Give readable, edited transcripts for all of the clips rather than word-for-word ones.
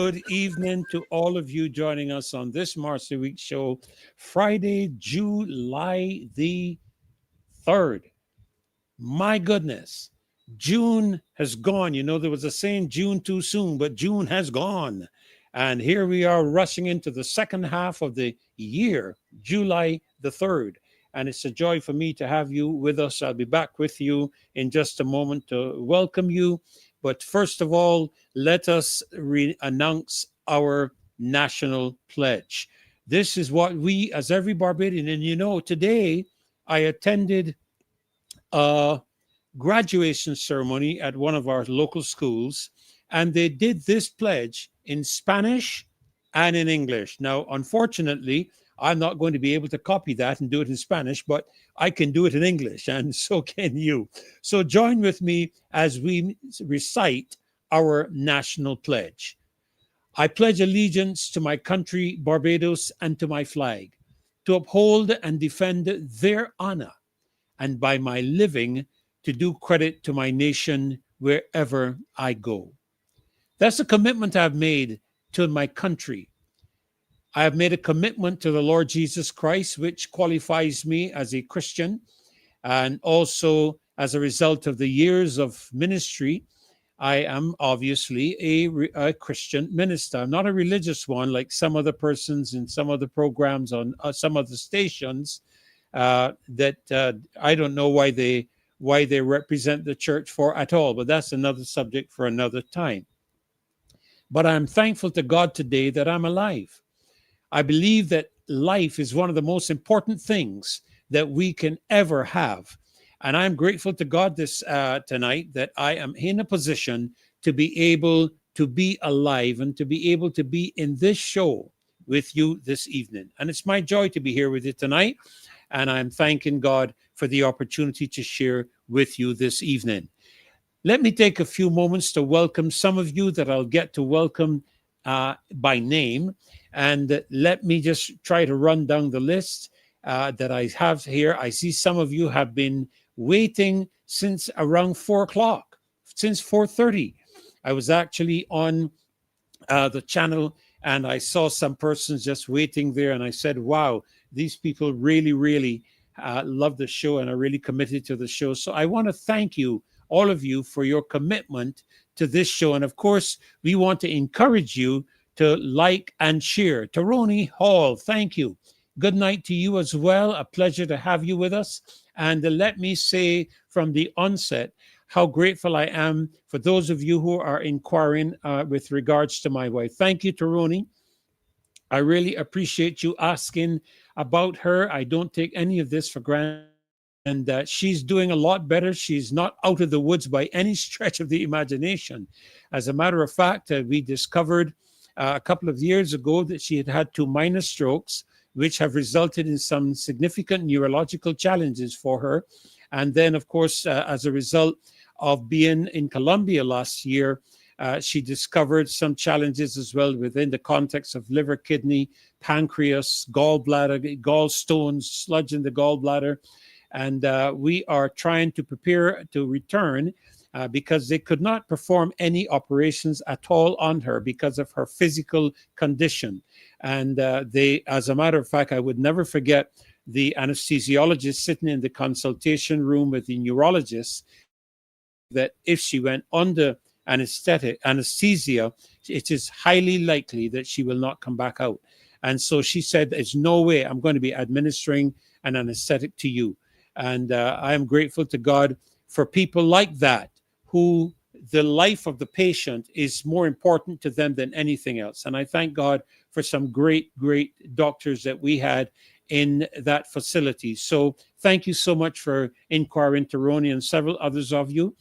Good evening to all of you joining us on this Marcy Week show, Friday, July the 3rd. My goodness, June has gone. You know, there was a saying, June too soon, but June has gone. And here we are rushing into the second half of the year, July the 3rd. And it's a joy for me to have you with us. I'll be back with you in just a moment to welcome you. But first of all, let us announce our national pledge. This is what we, as every Barbadian, and you know, today I attended a graduation ceremony at one of our local schools, and they did this pledge in Spanish and in English. Now, unfortunately, I'm not going to be able to copy that and do it in Spanish, but I can do it in English, and so can you. So join with me as we recite our national pledge. I pledge allegiance to my country, Barbados, and to my flag, to uphold and defend their honor, and by my living, to do credit to my nation wherever I go. That's a commitment I've made to my country. I have made a commitment to the Lord Jesus Christ, which qualifies me as a Christian. And also, as a result of the years of ministry, I am obviously a Christian minister. I'm not a religious one like some other persons in some other programs on some other stations that I don't know why they represent the church for at all. But that's another subject for another time. But I'm thankful to God today that I'm alive. I believe that life is one of the most important things that we can ever have. And I'm grateful to God this tonight that I am in a position to be able to be alive and to be able to be in this show with you this evening. And it's my joy to be here with you tonight. And I'm thanking God for the opportunity to share with you this evening. Let me take a few moments to welcome some of you that I'll get to welcome by name. And let me just try to run down the list that I have here. I see some of you have been waiting since around 4 o'clock, since 4:30. I was actually on the channel and I saw some persons just waiting there. And I said, wow, these people really, really love the show and are really committed to the show. So I want to thank you, all of you, for your commitment to this show. And of course, we want to encourage you to like and share. Taroni Hall, thank you. Good night to you as well. A pleasure to have you with us. And let me say from the onset how grateful I am for those of you who are inquiring with regards to my wife. Thank you, Taroni. I really appreciate you asking about her. I don't take any of this for granted. And she's doing a lot better. She's not out of the woods by any stretch of the imagination. As a matter of fact, we discovered a couple of years ago that she had had 2 minor strokes, which have resulted in some significant neurological challenges for her. And then, of course, as a result of being in Colombia last year, she discovered some challenges as well within the context of liver, kidney, pancreas, gallbladder, gallstones, sludge in the gallbladder. And we are trying to prepare to return because they could not perform any operations at all on her because of her physical condition. And they, as a matter of fact, I would never forget the anesthesiologist sitting in the consultation room with the neurologist, that if she went under anesthesia, it is highly likely that she will not come back out. And so she said, there's no way I'm going to be administering an anesthetic to you. And I am grateful to God for people like that, who the life of the patient is more important to them than anything else. And I thank God for some great, great doctors that we had in that facility. So thank you so much for inquiring, Taroni, and several others of you.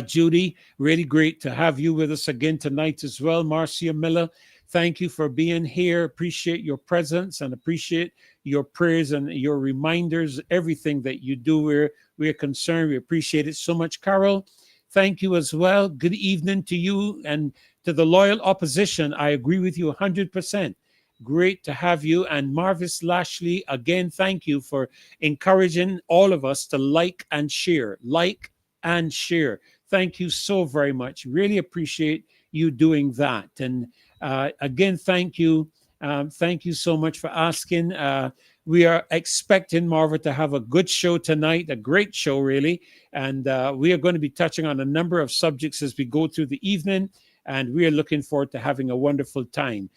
Judy, really great to have you with us again tonight as well. Marcia Miller, thank you for being here. Appreciate your presence and appreciate your prayers and your reminders, everything that you do. We're concerned. We appreciate it so much. Carol, thank you as well. Good evening to you and to the loyal opposition. I agree with you 100%. Great to have you. And Marvis Lashley, again, thank you for encouraging all of us to like and share. Like and share. Thank you so very much. Really appreciate you doing that. And again, thank you. Thank you so much for asking. We are expecting, Marva, to have a good show tonight, a great show, really. And we are going to be touching on a number of subjects as we go through the evening. And we are looking forward to having a wonderful time.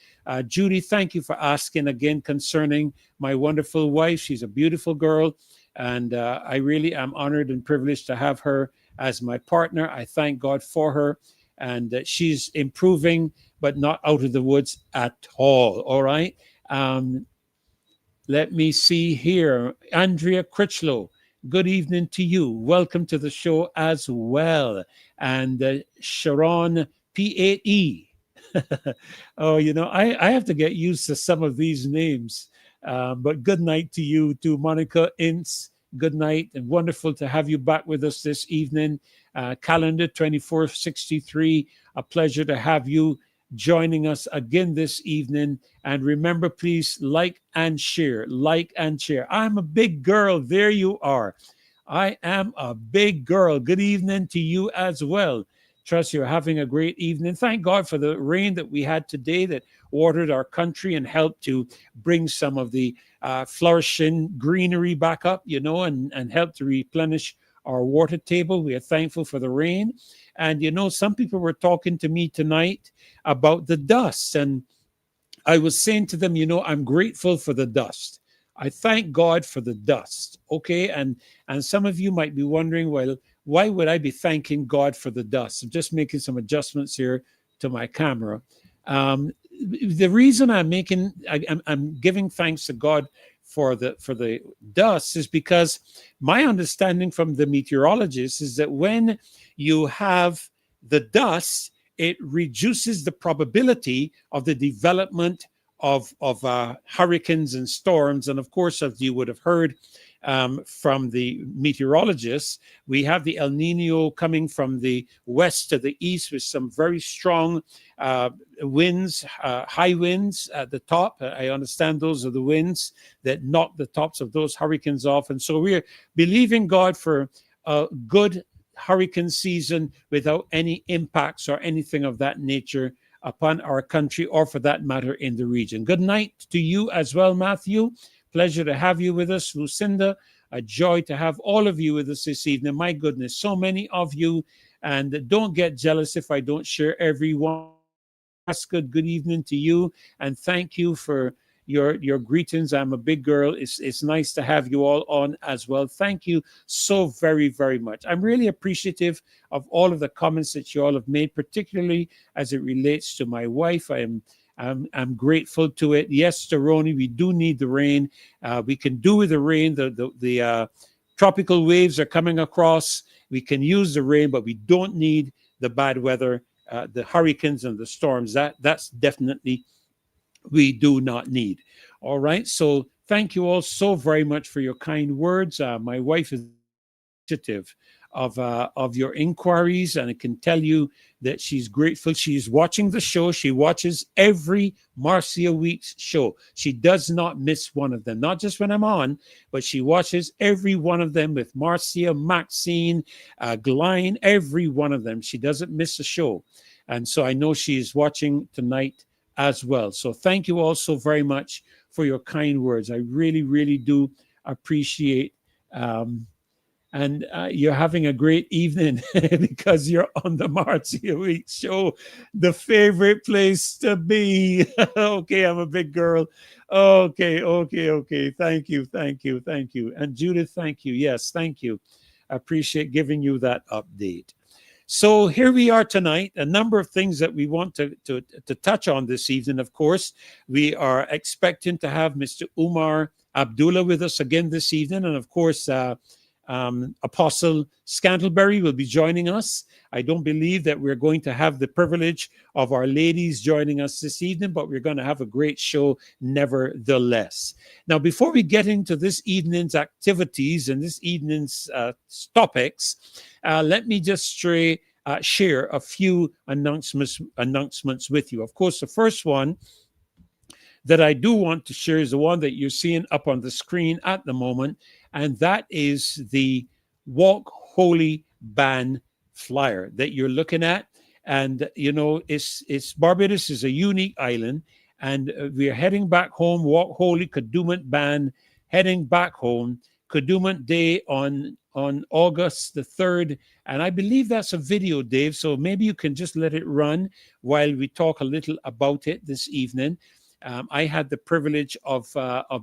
Judy, thank you for asking again concerning my wonderful wife. She's a beautiful girl. And I really am honored and privileged to have her as my partner. I thank God for her. And she's improving, but not out of the woods at all. All right. Let me see here. Andrea Critchlow, good evening to you. Welcome to the show as well. And Sharon P8E. Oh, I have to get used to some of these names. But good night to you too, Monica Ince. Good night, and wonderful to have you back with us this evening. Calendar 2463, a pleasure to have you joining us again this evening. And remember, please like and share. Like and share. I'm a big girl. There you are. I am a big girl. Good evening to you as well. Trust you're having a great evening. Thank God for the rain that we had today that watered our country and helped to bring some of the flourishing greenery back up, and help to replenish our water table. We are thankful for the rain. And, some people were talking to me tonight about the dust. And I was saying to them, I'm grateful for the dust. I thank God for the dust. Okay. And some of you might be wondering, well, why would I be thanking God for the dust? I'm just making some adjustments here to my camera. The reason I'm giving thanks to God for the dust is because my understanding from the meteorologists is that when you have the dust, it reduces the probability of the development of hurricanes and storms. And of course, as you would have heard from the meteorologists, we have the El Nino coming from the west to the east with some very strong winds, high winds at the top. I understand those are the winds that knock the tops of those hurricanes off. And so we're believing God for a good hurricane season without any impacts or anything of that nature upon our country, or for that matter in the region. Good night to you as well, Matthew. Pleasure to have you with us. Lucinda, a joy to have all of you with us this evening. My goodness, so many of you. And don't get jealous if I don't share everyone. Good evening to you. And thank you for your greetings. I'm a big girl. It's nice to have you all on as well. Thank you so very, very much. I'm really appreciative of all of the comments that you all have made, particularly as it relates to my wife. I'm grateful to it. Yes, Staroni, we do need the rain. We can do with the rain. The tropical waves are coming across. We can use the rain, but we don't need the bad weather, the hurricanes and the storms. That's definitely we do not need. All right. So thank you all so very much for your kind words. My wife is appreciative of your inquiries, and I can tell you that she's grateful. She's watching the show. She watches every Marcia Weeks show. She does not miss one of them, not just when I'm on, but she watches every one of them with Marcia, Maxine, Glyne, every one of them. She doesn't miss a show. And so I know she is watching tonight as well. So thank you all so very much for your kind words. I really, really do appreciate and you're having a great evening because you're on the Marcia Week show, the favorite place to be. Okay, I'm a big girl. Okay. Thank you. And Judith, thank you. Yes, thank you. I appreciate giving you that update. So here we are tonight, a number of things that we want to touch on this evening. Of course, we are expecting to have Mr. Umar Abdullah with us again this evening. And of course, Apostle Scantlebury will be joining us. I don't believe that we're going to have the privilege of our ladies joining us this evening, but we're going to have a great show nevertheless. Now, before we get into this evening's activities and this evening's topics, let me just share a few announcements with you. Of course, the first one that I do want to share is the one that you're seeing up on the screen at the moment, and that is the WalkHoly band flyer that you're looking at. And it's Barbados is a unique island, and we are heading back home. WalkHoly Kadooment Band heading back home. Kadooment Day on August the 3rd. And I believe that's a video, Dave. So maybe you can just let it run while we talk a little about it this evening. I had the privilege of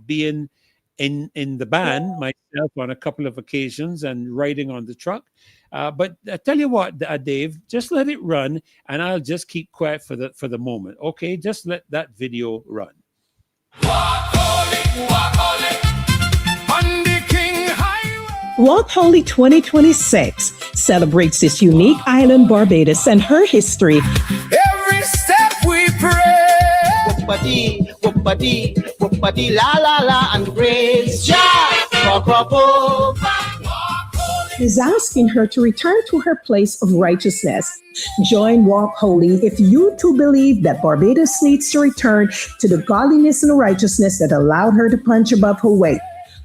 being in the band myself on a couple of occasions and riding on the truck. But I tell you what, Dave, just let it run, and I'll just keep quiet for the moment. Okay, just let that video run. WalkHoly on the King Highway. WalkHoly 2026 celebrates this unique island, Barbados, and her history. Every step we pray. Whoopity, whoopity, whoopity, la la la, and praise Jah. Rock, rock, rock. Is asking her to return to her place of righteousness. Join WalkHoly if you too believe that Barbados needs to return to the godliness and righteousness that allowed her to punch above her weight.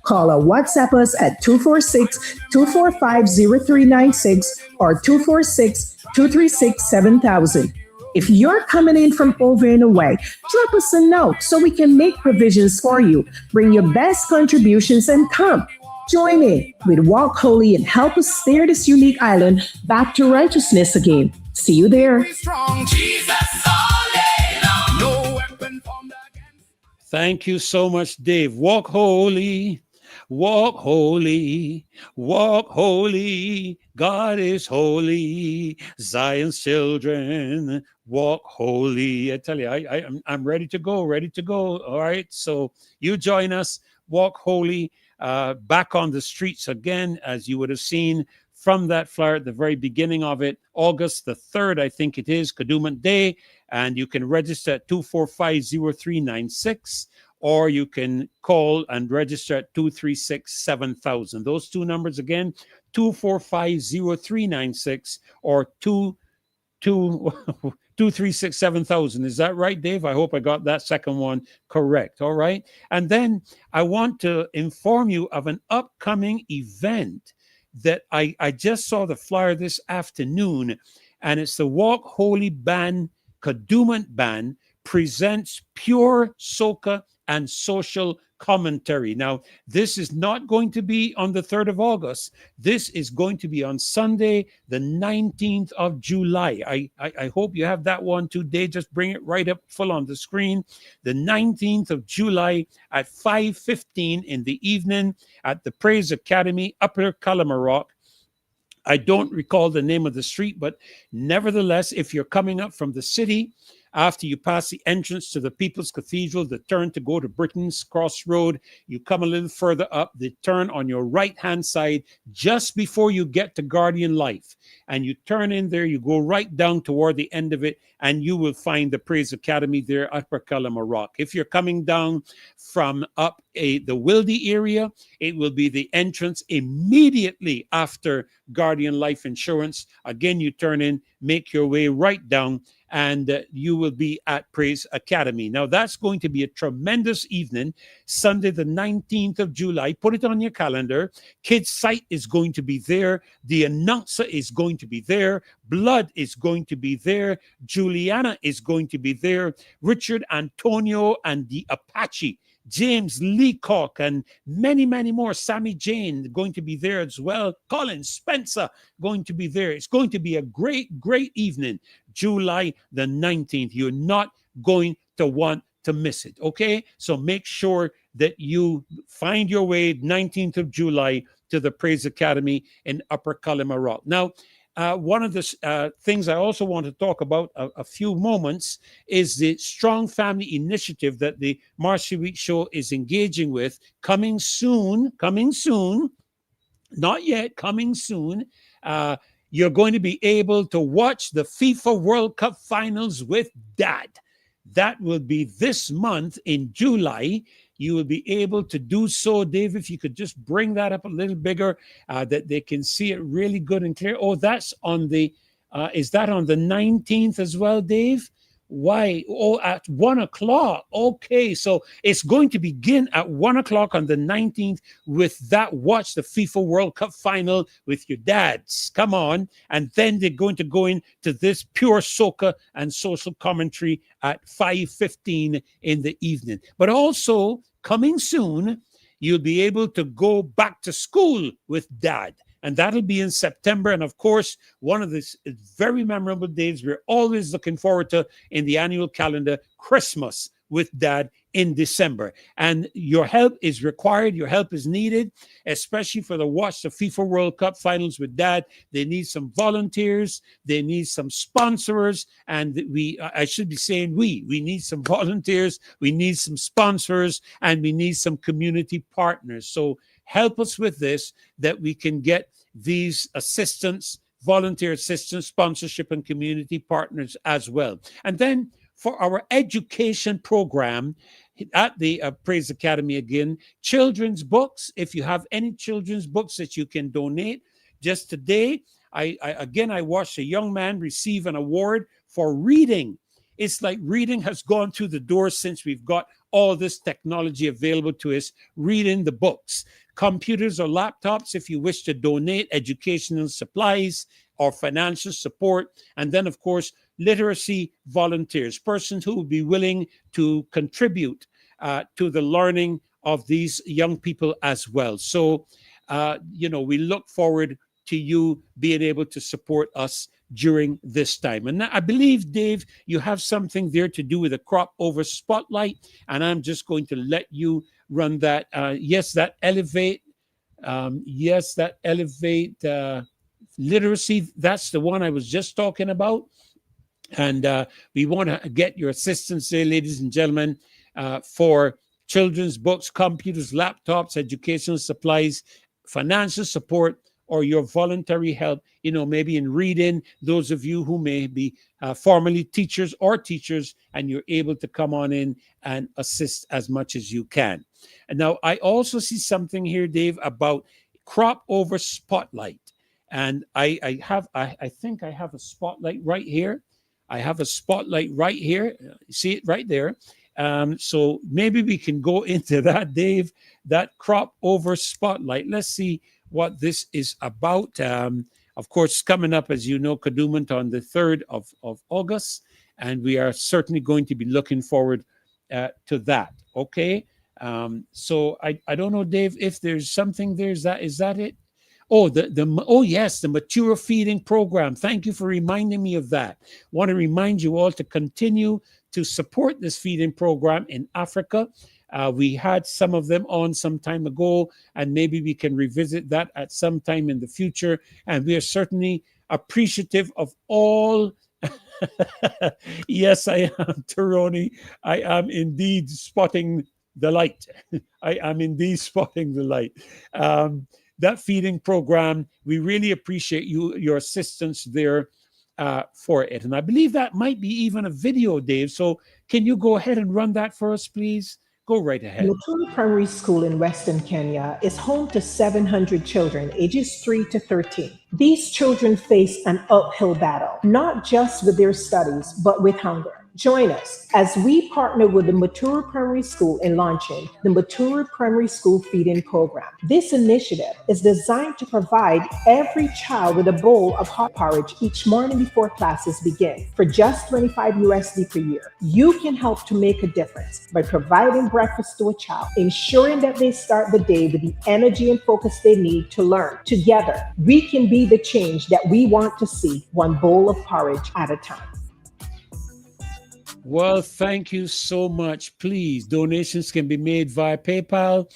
Call or WhatsApp us at 246-245-0396 or 246-236-7000. If you're coming in from over and away, drop us a note so we can make provisions for you. Bring your best contributions and come. Join in with WalkHoly and help us steer this unique island back to righteousness again. See you there. Strong Jesus, only, no weapon formed against. Thank you so much, Dave. WalkHoly, WalkHoly, WalkHoly. God is holy. Zion's children, WalkHoly. I tell you, I'm ready to go, ready to go. All right, so you join us, WalkHoly. Back on the streets again, as you would have seen from that flyer at the very beginning of it. August the 3rd, I think it is, Kadooment Day. And you can register at 245-0396, or you can call and register at 236-7000. Those two numbers again, 245-0396 or 236-7000. Is that right, Dave? I hope I got that second one correct. All right. And then I want to inform you of an upcoming event that I just saw the flyer this afternoon, and it's the WalkHoly Band, Kadooment Band presents pure soca and social commentary. Now, this is not going to be on the 3rd of August. This is going to be on Sunday, the 19th of July. I hope you have that one today. Just bring it right up full on the screen. The 19th of July at 5:15 in the evening at the Praise Academy, Upper Calamarrock. I don't recall the name of the street, but nevertheless, if you're coming up from the city, after you pass the entrance to the People's Cathedral, the turn to go to Britain's Crossroad, you come a little further up, the turn on your right-hand side, just before you get to Guardian Life. And you turn in there, you go right down toward the end of it, and you will find the Praise Academy there at Upper Calamarrock. If you're coming down from up the Wildy area, it will be the entrance immediately after Guardian Life Insurance. Again, you turn in, make your way right down, and you will be at Praise Academy. Now, that's going to be a tremendous evening, Sunday, the 19th of July. Put it on your calendar. Kids' Sight is going to be there. The announcer is going to be there. Blood is going to be there. Juliana is going to be there. Richard Antonio and the Apache, James Leacock, and many, many more. Sammy Jane going to be there as well. Colin Spencer going to be there. It's going to be a great, great evening, July the 19th. You're not going to want to miss it, okay? So make sure that you find your way 19th of July to the Praise Academy in Upper Calamarrock. Now, one of the things I also want to talk about a few moments is the Strong Family Initiative that the Marcy Week Show is engaging with. Coming soon, not yet, coming soon. You're going to be able to watch the FIFA World Cup finals with Dad. That will be this month in July. You will be able to do so. Dave, if you could just bring that up a little bigger, that they can see it really good and clear. Oh, that's on the, is that on the 19th as well, Dave? Why? Oh, at 1 o'clock. Okay, so it's going to begin at 1 o'clock on the 19th with that. Watch the FIFA World Cup final with your dads. Come on. And then they're going to go into this pure soca and social commentary at 5:15 in the evening. But also, coming soon, you'll be able to go back to school with dad. And that'll be in September. And of course, one of the very memorable days we're always looking forward to in the annual calendar, Christmas with dad in December. And your help is required. Your help is needed, especially for the Watch the FIFA World Cup finals with dad. They need some volunteers. They need some sponsors. And I should be saying we need some volunteers. We need some sponsors, and we need some community partners. So help us with this, that we can get these assistance, volunteer assistance, sponsorship, and community partners as well. And then for our education program at the Praise Academy, again, children's books. If you have any children's books that you can donate, just today, I watched a young man receive an award for reading. It's like reading has gone through the door since we've got all this technology available to us, reading the books. Computers or laptops, if you wish to donate educational supplies or financial support. And then, of course, literacy volunteers, persons who would be willing to contribute to the learning of these young people as well. So, we look forward to you being able to support us during this time. And I believe, Dave, you have something there to do with a crop over spotlight, and I'm just going to let you run that. Yes, that elevate literacy. That's the one I was just talking about. And we want to get your assistance there, ladies and gentlemen, for children's books, computers, laptops, educational supplies, financial support, or your voluntary help, maybe in reading. Those of you who may be formerly teachers and you're able to come on in and assist as much as you can. And now I also see something here, Dave, about crop over spotlight. And I think I have a spotlight right here. I have a spotlight right here. See it right there. So maybe we can go into that, Dave, that crop over spotlight. Let's see what this is about. Of course, coming up, as you know, Kadooment on the 3rd of August, and we are certainly going to be looking forward to that. Okay. So I don't know, Dave, if there's something there. Is that it? Oh, yes, the Maturu feeding program. Thank you for reminding me of that. Want to remind you all to continue to support this feeding program in Africa. We had some of them on some time ago, and maybe we can revisit that at some time in the future. And we are certainly appreciative of all. Yes, I am, Taroni. I am indeed spotting the light. I am indeed spotting the light. That feeding program, we really appreciate your assistance there for it. And I believe that might be even a video, Dave. So can you go ahead and run that for us, please? Go right ahead. Maturu Primary School in Western Kenya is home to 700 children ages 3 to 13. These children face an uphill battle, not just with their studies, but with hunger. Join us as we partner with the Maturu Primary School in launching the Maturu Primary School Feeding Program. This initiative is designed to provide every child with a bowl of hot porridge each morning before classes begin for just $25 per year. You can help to make a difference by providing breakfast to a child, ensuring that they start the day with the energy and focus they need to learn. Together, we can be the change that we want to see, one bowl of porridge at a time. Well, thank you so much. Please, donations can be made via PayPal,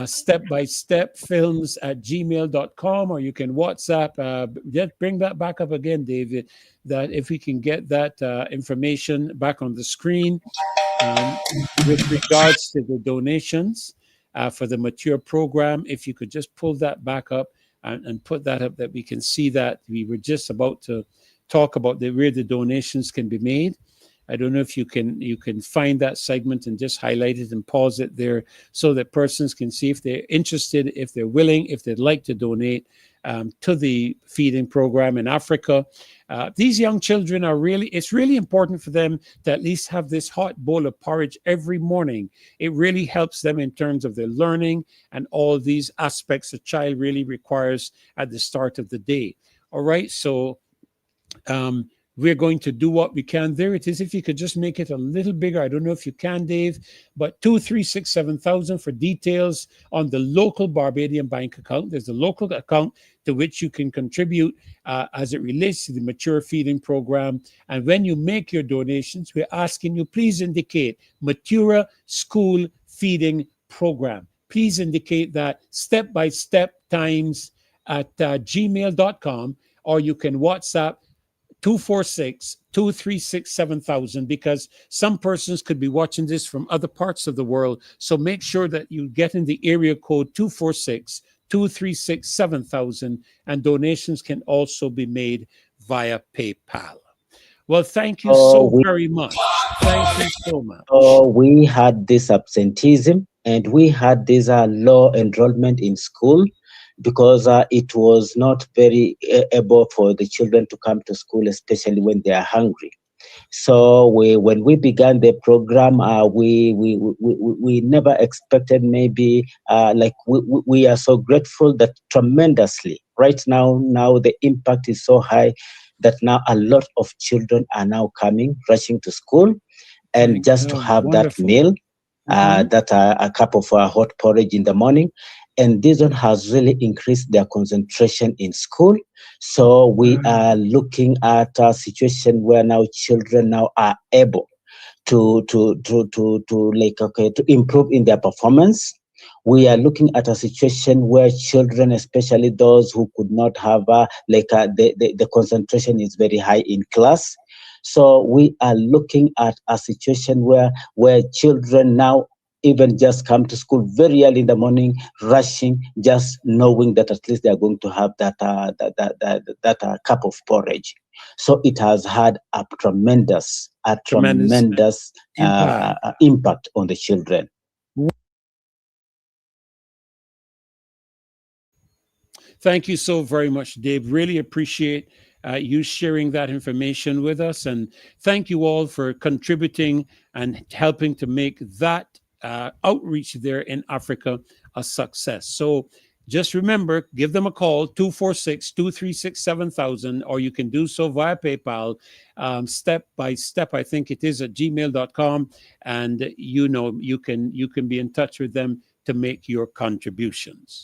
step-by-step-films@gmail.com, or you can WhatsApp. Just bring that back up again, David, that if we can get that information back on the screen with regards to the donations for the Mature program. If you could just pull that back up and put that up, that we can see that. We were just about to talk about where the donations can be made. I don't know if you can find that segment and just highlight it and pause it there so that persons can see if they're interested, if they're willing, if they'd like to donate. to the feeding program in Africa. These young children are it's really important for them to at least have this hot bowl of porridge every morning. It really helps them in terms of their learning and all these aspects a child really requires at the start of the day. All right, so we're going to do what we can. There it is. If you could just make it a little bigger. I don't know if you can, Dave, but 2367000 for details on the local Barbadian bank account. There's a local account to which you can contribute as it relates to the mature feeding program. And when you make your donations, we're asking you, please indicate Matura School Feeding Program. Please indicate that step-by-step times at gmail.com, or you can WhatsApp 246-236-7000, because some persons could be watching this from other parts of the world. So make sure that you get in the area code 246-236-7000, and donations can also be made via PayPal. Well, thank you so very much. Thank you so much. We had this absenteeism, and we had this low enrollment in school, because it was not very able for the children to come to school, especially when they are hungry. So when we began the program, we never expected, maybe we are so grateful that tremendously right now the impact is so high that now a lot of children are now coming, rushing to school, and just to have wonderful. that meal, that a cup of hot porridge in the morning. And this one has really increased their concentration in school. So we are looking at a situation where now children now are able to improve in their performance. We are looking at a situation where children, especially those who could not have the concentration is very high in class. So we are looking at a situation where children now even just come to school very early in the morning, rushing, just knowing that at least they are going to have that cup of porridge. So it has had a tremendous impact on the children. Thank you so very much, Dave. Really appreciate you sharing that information with us. And thank you all for contributing and helping to make that outreach there in Africa a success. So just remember, give them a call, 246-236-7000, or you can do so via PayPal, step by step, I think it is, at gmail.com. And you can be in touch with them to make your contributions.